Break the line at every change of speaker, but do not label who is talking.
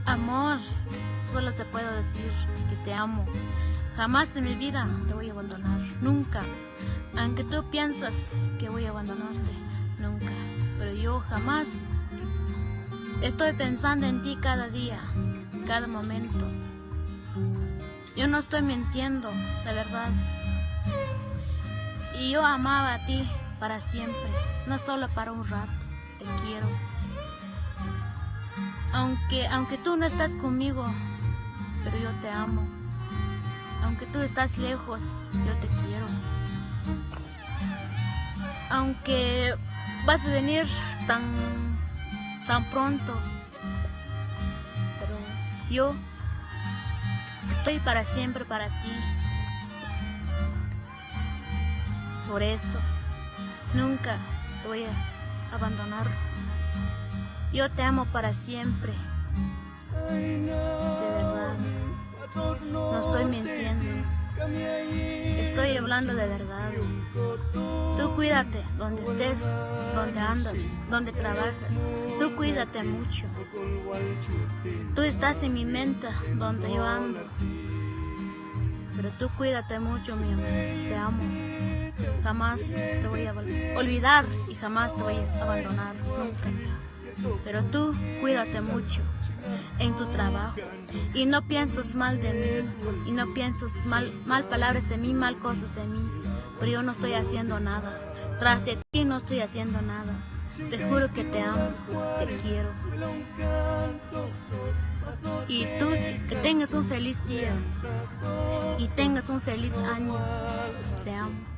Amor, solo te puedo decir que te amo. Jamás en mi vida te voy a abandonar, nunca. Aunque tú piensas que voy a abandonarte, nunca. Pero yo jamás estoy pensando en ti cada día, cada momento. Yo no estoy mintiendo, de verdad. Y yo amaba a ti para siempre, no solo para un rato. Te quiero. Aunque tú no estás conmigo, pero yo te amo. Aunque tú estás lejos, yo te quiero. Aunque vas a venir tan pronto, pero yo estoy para siempre para ti. Por eso, nunca te voy a abandonar. Yo te amo para siempre. De verdad. No estoy mintiendo. Estoy hablando de verdad. Tú cuídate donde estés, donde andas, donde trabajas. Tú cuídate mucho. Tú estás en mi mente donde yo ando. Pero tú cuídate mucho, mi amor. Te amo. Jamás te voy a olvidar y jamás te voy a abandonar, nunca. Pero tú cuídate mucho en tu trabajo y no pienses mal de mí y no pienses mal palabras de mí, mal cosas de mí. Pero yo no estoy haciendo nada. Tras de ti no estoy haciendo nada. Te juro que te amo, te quiero. Y tú que tengas un feliz día y tengas un feliz año. Te amo.